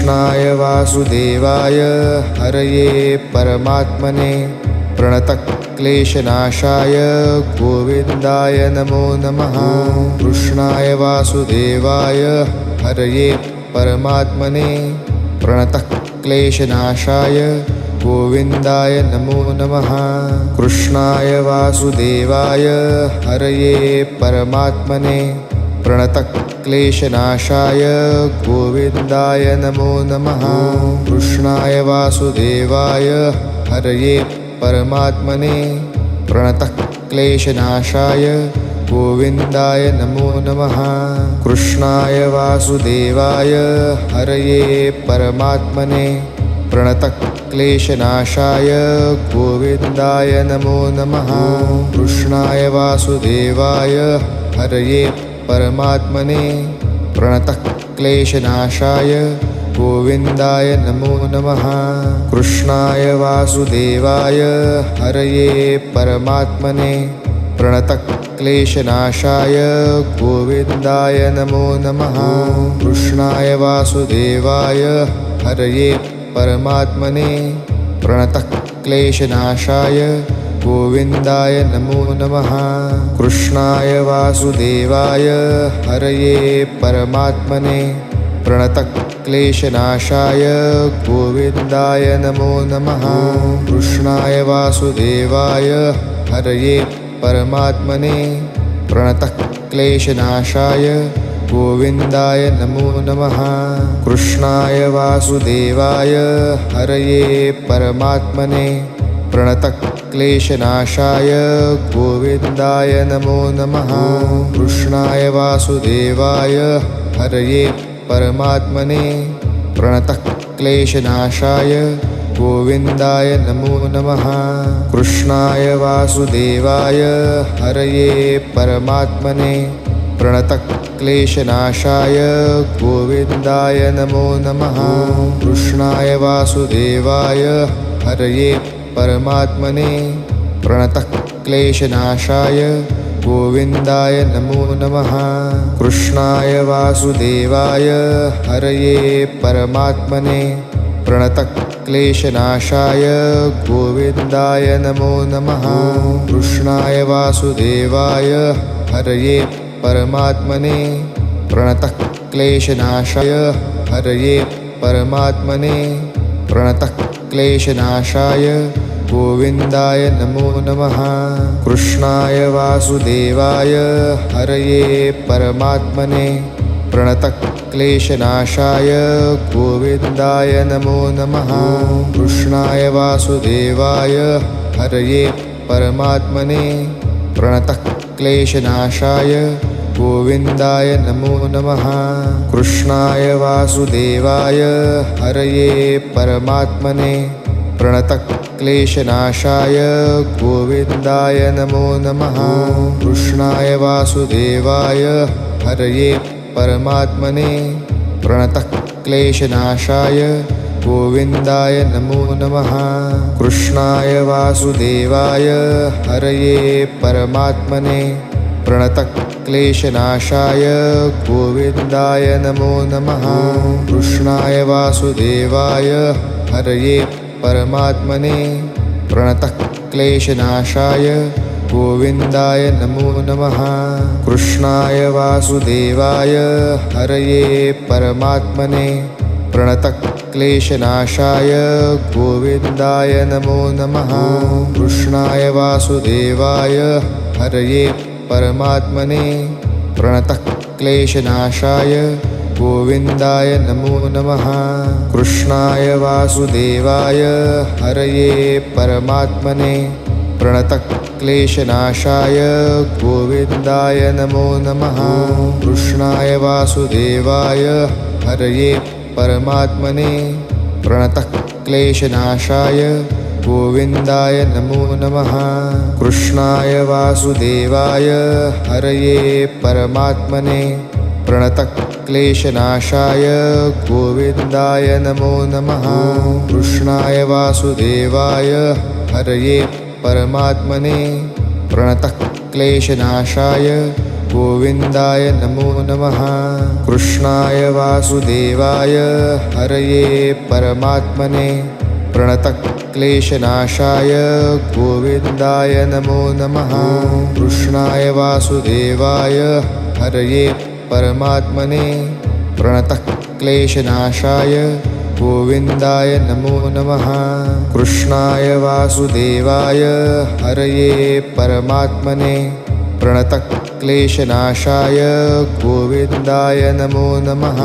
कृष्णाय वासुदेवाय हरये परमात्मने प्रणतक्लेशनाशाय गोविन्दाय नमो नमः। कृष्णाय वासुदेवाय हरये परमात्मने प्रणतक्लेशनाशाय गोविन्दाय नमो नमः। कृष्णाय वासुदेवाय हरये परमात्मने प्रणतक्लेशनाशाय गोविन्दाय नमो नमः। कृष्णाय वासुदेवाय हरये परमात्मने प्रणतक्लेशनाशाय गोविन्दाय नमो नमः। कृष्णाय वासुदेवाय हरये परमात्मने प्रणतक्लेशनाशाय गोविन्दाय नमो नमः। कृष्णाय वासुदेवाय हरये परमात्मने प्रणतक्लेशनाशाय गोविन्दाय नमो नमः। कृष्णाय वासुदेवाय हरये परमात्मने प्रणतक्लेशनाशाय गोविन्दाय नमो नमः। कृष्णाय वासुदेवाय हरये परमात्मने प्रणतक्लेशनाशाय गोविन्दाय नमो नमः। कृष्णाय वासुदेवाय हरये परमात्मने प्रणतक्लेशनाशाय गोविन्दाय नमो नमः। कृष्णाय वासुदेवाय हरये परमात्मने प्रणतक्लेशनाशाय गोविन्दाय नमो नमः। कृष्णाय वासुदेवाय हरये परमात्मने प्रणतक्लेशनाशाय गोविन्दाय नमो नमः। कृष्णाय वासुदेवाय हरये परमात्मने प्रणतक्लेशनाशाय गोविन्दाय नमो नमः। कृष्णाय वासुदेवाय हरये परमात्मने प्रणतक्लेशनाशाय गोविन्दाय नमो नमः। कृष्णाय वासुदेवाय हरये परमात्मने प्रणतक्लेशनाशाय गोविन्दाय नमो नमः। कृष्णाय वासुदेवाय हरये परमात्मने प्रणतक्लेशनाशाय गोविन्दाय नमो नमः। कृष्णाय वासुदेवाय हरये परमात्मने प्रणतक्लेशनाशाय हरये परमात्मने प्रणतक्लेशनाशाय गोविन्दाय नमो नमः। कृष्णाय वासुदेवाय हरये परमात्मने प्रणतक्लेशनाशाय गोविन्दाय नमो नमः। कृष्णाय वासुदेवाय हरये परमात्मने प्रणतक्लेशनाशाय गोविन्दाय नमो नमः। कृष्णाय वासुदेवाय हरये परमात्मने प्रणतक्लेशनाशाय गोविन्दाय नमो नमः। कृष्णाय वासुदेवाय हरये परमात्मने प्रणतक्लेशनाशाय गोविन्दाय नमो नमः। कृष्णाय वासुदेवाय हरये परमात्मने प्रणतक्लेशनाशाय गोविन्दाय नमो नमः। कृष्णाय वासुदेवाय हरये परमात्मने प्रणतक्लेशनाशाय गोविन्दाय नमो नमः। कृष्णाय वासुदेवाय हरये परमात्मने प्रणतक्लेशनाशाय गोविन्दाय नमो नमः। कृष्णाय वासुदेवाय हरये परमात्मने प्रणतक्लेशनाशाय गोविन्दाय नमो नमः। कृष्णाय वासुदेवाय हरये परमात्मने प्रणतक्लेशनाशाय गोविन्दाय नमो नमः। कृष्णाय वासुदेवाय हरये परमात्मने प्रणतक्लेशनाशाय गोविन्दाय नमो नमः। कृष्णाय वासुदेवाय हरये परमात्मने प्रणतक्लेशनाशाय गोविन्दाय नमो नमः। कृष्णाय वासुदेवाय हरये परमात्मने प्रणतक्लेशनाशाय गोविन्दाय नमो नमः। कृष्णाय वासुदेवाय हरये परमात्मने प्रणतक्लेशनाशाय गोविन्दाय नमो नमः। कृष्णाय वासुदेवाय हरये परमात्मने प्रणतक्लेशनाशाय गोविन्दाय नमो नमः। कृष्णाय वासुदेवाय हरये परमात्मने प्रणतक्लेशनाशाय गोविन्दाय नमो नमः।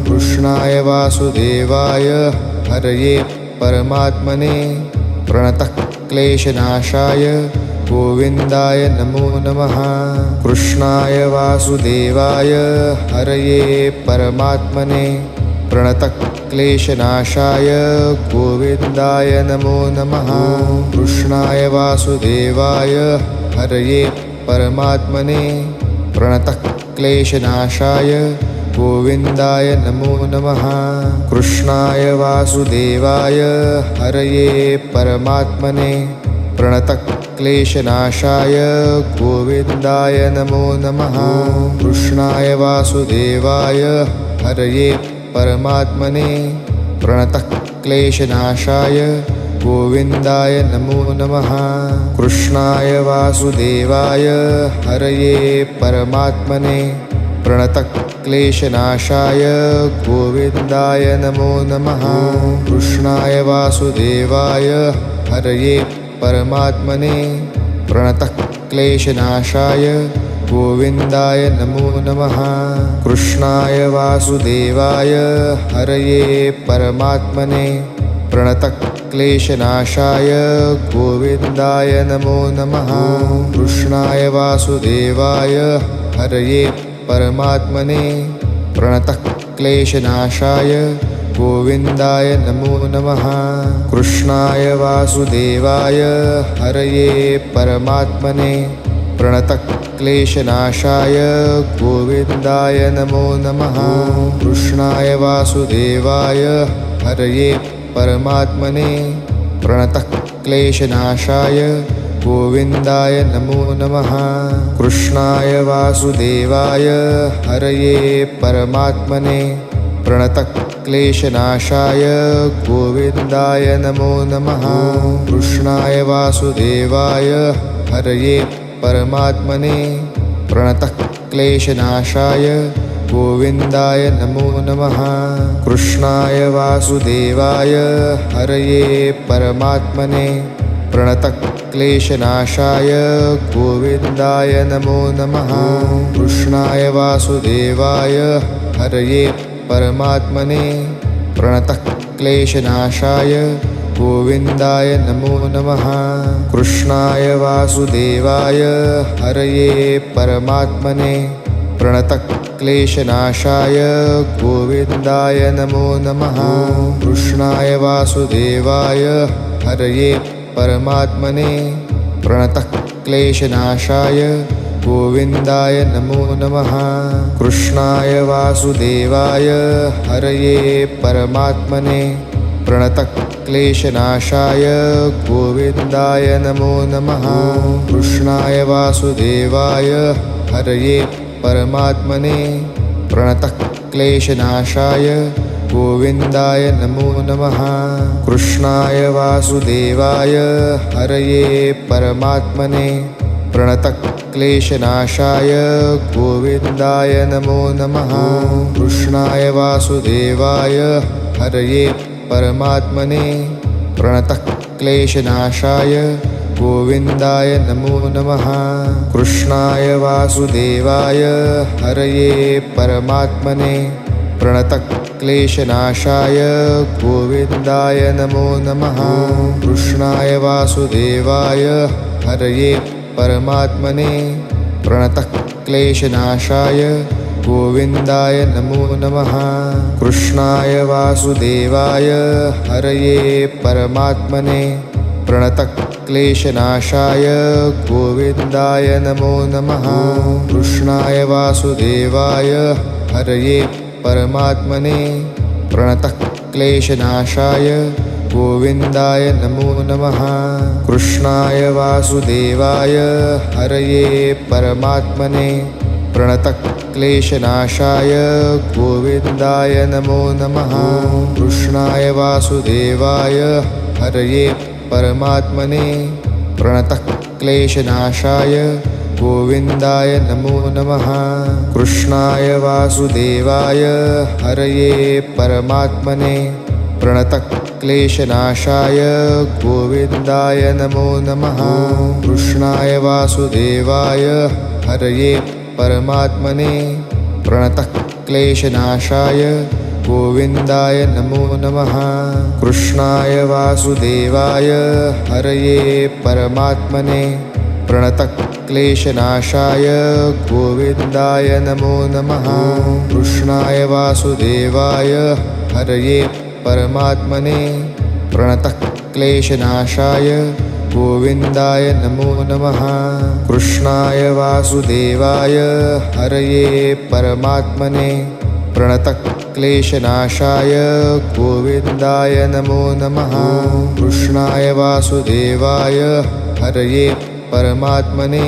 कृष्णाय वासुदेवाय हरये परमात्मने प्रणतक्लेशनाशाय गोविन्दाय नमो नमः। कृष्णाय वासुदेवाय हरये परमात्मने प्रणतक्लेशनाशाय गोविन्दाय नमो नमः। कृष्णाय वासुदेवाय हरये परमात्मने प्रणतक्लेशनाशाय गोविन्दाय नमो नमः। कृष्णाय वासुदेवाय हरये परमात्मने प्रणतक्लेशनाशाय गोविन्दाय नमो नमः। कृष्णाय वासुदेवाय हरये परमात्मने प्रणतक्लेशनाशाय गोविन्दाय नमो नमः। कृष्णाय वासुदेवाय हरये परमात्मने प्रणतक्लेशनाशाय गोविन्दाय नमो नमः। कृष्णाय वासुदेवाय हरये परमात्मने प्रणतक्लेशनाशाय गोविन्दाय नमो नमः। कृष्णाय वासुदेवाय हरये परमात्मने प्रणतक्लेशनाशाय गोविन्दाय नमो नमः। कृष्णाय वासुदेवाय हरये परमात्मने प्रणतक्लेशनाशाय गोविन्दाय नमो नमः। कृष्णाय वासुदेवाय हरये परमात्मने प्रणतक्लेशनाशाय गोविन्दाय नमो नमः। कृष्णाय वासुदेवाय हरये परमात्मने प्रणतक्लेशनाशाय गोविन्दाय नमो नमः। कृष्णाय वासुदेवाय हरये परमात्मने प्रणतक्लेशनाशाय गोविन्दाय नमो नमः। कृष्णाय वासुदेवाय हरये परमात्मने प्रणतक्लेशनाशाय गोविन्दाय नमो नमः। कृष्णाय वासुदेवाय हरये परमात्मने प्रणतक्लेशनाशाय गोविन्दाय नमो नमः। कृष्णाय वासुदेवाय हरये परमात्मने प्रणतक्लेशनाशाय गोविन्दाय नमो नमः। कृष्णाय वासुदेवाय हरये परमात्मने प्रणतक्लेशनाशाय गोविन्दाय नमो नमः। कृष्णाय वासुदेवाय हरये परमात्मने प्रणतक्लेशनाशाय गोविन्दाय नमो नमः। कृष्णाय वासुदेवाय हरये परमात्मने प्रणतक्लेशनाशाय गोविन्दाय नमो नमः। कृष्णाय वासुदेवाय हरये परमात्मने प्रणतक्लेशनाशाय गोविन्दाय नमो नमः। कृष्णाय वासुदेवाय हरये परमात्मने प्रणतक्लेशनाशाय गोविन्दाय नमो नमः। कृष्णाय वासुदेवाय हरये परमात्मने प्रणतक्लेशनाशाय गोविन्दाय नमो नमः। कृष्णाय वासुदेवाय हरये परमात्मने प्रणतक्लेशनाशाय गोविन्दाय नमो नमः। कृष्णाय वासुदेवाय हरये परमात्मने प्रणतक्लेशनाशाय गोविन्दाय नमो नमः। कृष्णाय वासुदेवाय हरये परमात्मने प्रणतक्लेशनाशाय गोविन्दाय नमो नमः। कृष्णाय वासुदेवाय हरये परमात्मने प्रणतक्लेशनाशाय गोविन्दाय नमो नमः। कृष्णाय वासुदेवाय हरये परमात्मने प्रणतक्लेशनाशाय गोविन्दाय नमो नमः। कृष्णाय वासुदेवाय हरये परमात्मने प्रणतक्लेशनाशाय गोविन्दाय नमो नमः। कृष्णाय वासुदेवाय हरये परमात्मने प्रणतक्लेशनाशाय गोविन्दाय नमो नमः। कृष्णाय वासुदेवाय हरये परमात्मने प्रणतक्लेशनाशाय गोविन्दाय नमो नमः। कृष्णाय वासुदेवाय हरये परमात्मने प्रणतक्लेशनाशाय गोविन्दाय नमो नमः। कृष्णाय वासुदेवाय हरये परमात्मने प्रणतक्लेशनाशाय गोविन्दाय नमो नमः। कृष्णाय वासुदेवाय हरये परमात्मने प्रणतक्लेशनाशाय गोविन्दाय नमो नमः। कृष्णाय वासुदेवाय हरये परमात्मने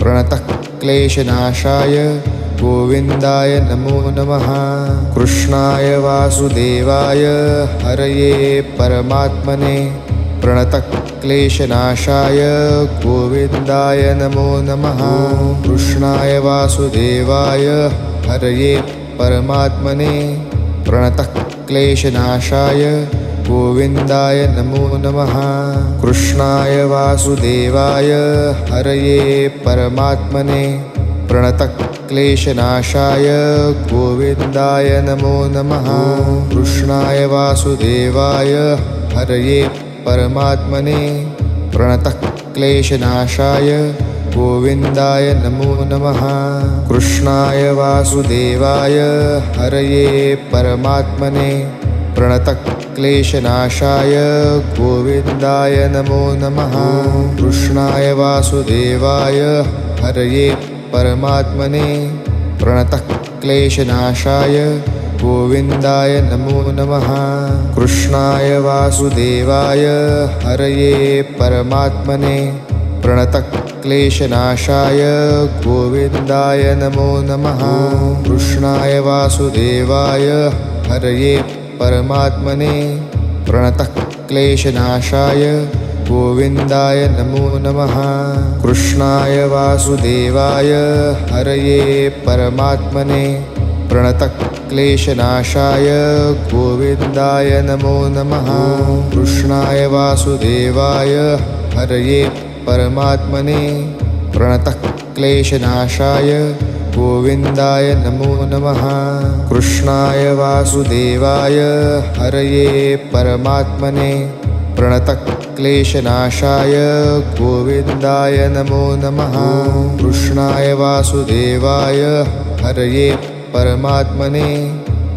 प्रणतक्लेशनाशाय गोविन्दाय नमो नमः। कृष्णाय वासुदेवाय हरये परमात्मने प्रणतक्लेशनाशाय गोविन्दाय नमो नमः। कृष्णाय वासुदेवाय हरये परमात्मने प्रणतक्लेशनाशाय गोविन्दाय नमो नमः। कृष्णाय वासुदेवाय हरये परमात्मने प्रणतक्लेशनाशाय गोविन्दाय नमो नमः। कृष्णाय वासुदेवाय हरये परमात्मने प्रणतक्लेशनाशाय गोविन्दाय नमो नमः। कृष्णाय वासुदेवाय हरये परमात्मने प्रणतक्लेशनाशाय गोविन्दाय नमो नमः। कृष्णाय वासुदेवाय हरये परमात्मने प्रणतक्लेशनाशाय गोविन्दाय नमो नमः। कृष्णाय वासुदेवाय हरये परमात्मने प्रणतक्लेशनाशाय गोविन्दाय नमो नमः। कृष्णाय वासुदेवाय हरये परमात्मने प्रणतक्लेशनाशाय गोविन्दाय नमो नमः। कृष्णाय वासुदेवाय हरये परमात्मने प्रणतक्लेशनाशाय गोविन्दाय नमो नमः। कृष्णाय वासुदेवाय हरये परमात्मने प्रणतक्लेशनाशाय गोविन्दाय नमो नमः। कृष्णाय वासुदेवाय हरये परमात्मने प्रणतक्लेशनाशाय गोविन्दाय नमो नमः। कृष्णाय वासुदेवाय हरये परमात्मने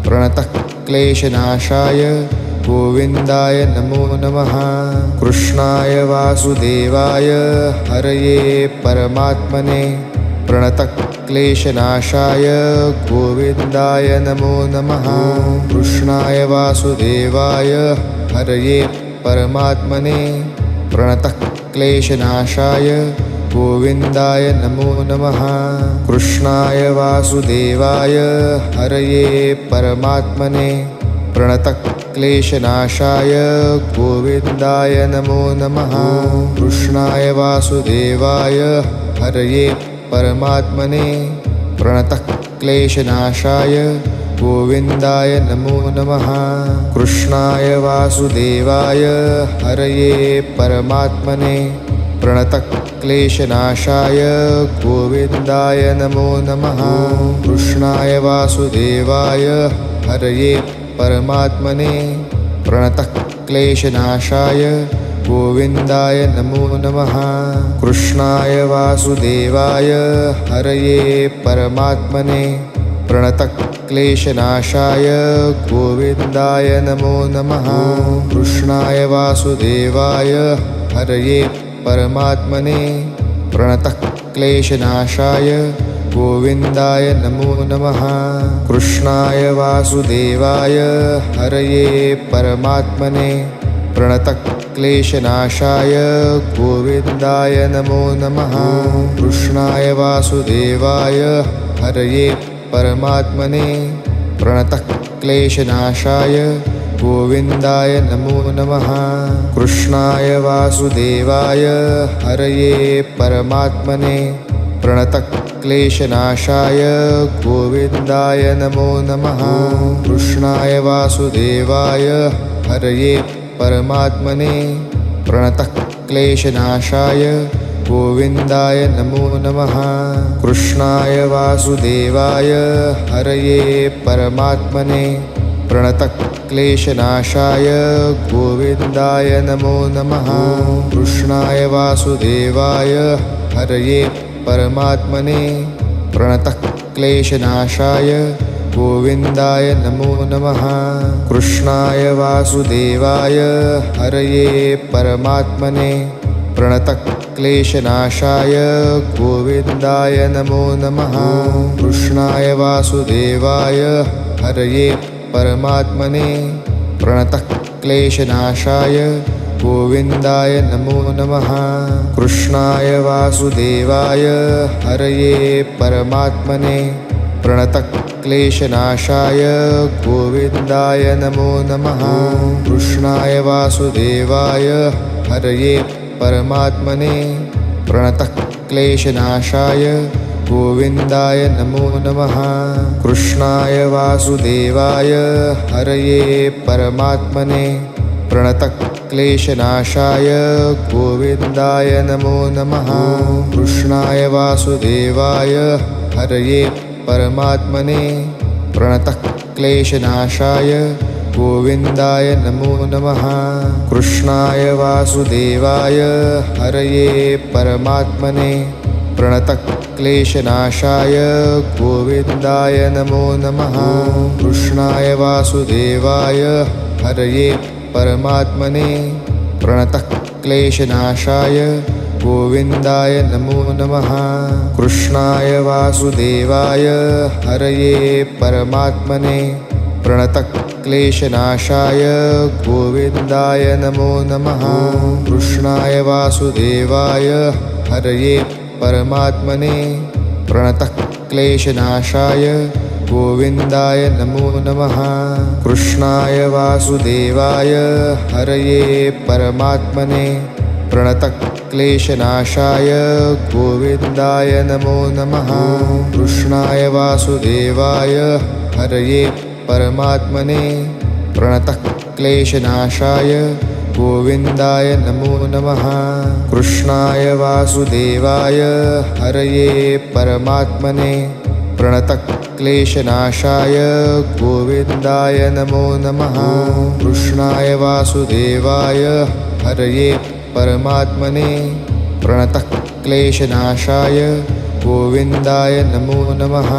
प्रणतक्लेशनाशाय गोविन्दाय नमो नमः। कृष्णाय वासुदेवाय हरये परमात्मने प्रणतक्लेशनाशाय गोविन्दाय नमो नमः। कृष्णाय वासुदेवाय हरये परमात्मने प्रणतक्लेशनाशाय गोविन्दाय नमो नमः। कृष्णाय वासुदेवाय हरये परमात्मने प्रणतक्लेशनाशाय गोविन्दाय नमो नमः। कृष्णाय वासुदेवाय हरये परमात्मने प्रणतक्लेशनाशाय गोविन्दाय नमो नमः। कृष्णाय वासुदेवाय हरये परमात्मने प्रणतक्लेशनाशाय गोविन्दाय नमो नमः। कृष्णाय वासुदेवाय हरये परमात्मने प्रणतक्लेशनाशाय गोविन्दाय नमो नमः। कृष्णाय वासुदेवाय हरये परमात्मने प्रणतक्लेशनाशाय गोविन्दाय नमो नमः। कृष्णाय वासुदेवाय हरये परमात्मने प्रणतक्लेशनाशाय गोविन्दाय नमो नमः। कृष्णाय वासुदेवाय हरये परमात्मने प्रणतक्लेशनाशाय गोविन्दाय नमो नमः। कृष्णाय वासुदेवाय हरये परमात्मने प्रणतः क्लेशनाशाय गोविन्दाय नमो नमः। कृष्णाय वासुदेवाय हरये परमात्मने प्रणतः क्लेशनाशाय गोविन्दाय नमो नमः। कृष्णाय वासुदेवाय हरये परमात्मने प्रणतः क्लेशनाशाय गोविन्दाय नमो नमः। कृष्णाय वासुदेवाय हरये परमात्मने प्रणतः क्लेशनाशाय गोविन्दाय नमो नमः। कृष्णाय वासुदेवाय हरये परमात्मने प्रणतः क्लेशनाशाय गोविन्दाय नमो नमः। कृष्णाय वासुदेवाय हरये परमात्मने प्रणतः क्लेशनाशाय गोविन्दाय नमो नमः। कृष्णाय वासुदेवाय हरये परमात्मने प्रणतः क्लेशनाशाय गोविन्दाय नमो नमः। कृष्णाय वासुदेवाय हरये परमात्मने प्रणतः क्लेशनाशाय गोविन्दाय नमो नमः। कृष्णाय वासुदेवाय हरये परमात्मने प्रणतः क्लेशनाशाय गोविन्दाय नमो नमः। कृष्णाय वासुदेवाय हरये परमात्मने प्रणतः क्लेशनाशाय गोविन्दाय नमो नमः। कृष्णाय वासुदेवाय हरये परमात्मने प्रणतः क्लेशनाशाय गोविन्दाय नमो नमः। कृष्णाय वासुदेवाय हरये परमात्मने प्रणतः क्लेशनाशाय गोविन्दाय नमो नमः। कृष्णाय वासुदेवाय हरये परमात्मने प्रणतः क्लेशनाशाय गोविन्दाय नमो नमः। कृष्णाय वासुदेवाय हरये परमात्मने प्रणतः क्लेशनाशाय गोविन्दाय नमो नमः। कृष्णाय वासुदेवाय हरये परमात्मने प्रणतः क्लेशनाशाय गोविन्दाय नमो नमः। कृष्णाय वासुदेवाय हरये परमात्मने प्रणतः क्लेशनाशाय गोविन्दाय नमो नमः। कृष्णाय वासुदेवाय हरये परमात्मने प्रणतः क्लेशनाशाय गोविन्दाय नमो नमः। कृष्णाय वासुदेवाय हरये परमात्मने प्रणतः क्लेशनाशाय गोविन्दाय नमो नमः। कृष्णाय वासुदेवाय हरये परमात्मने प्रणतः क्लेशनाशाय गोविन्दाय नमो नमः।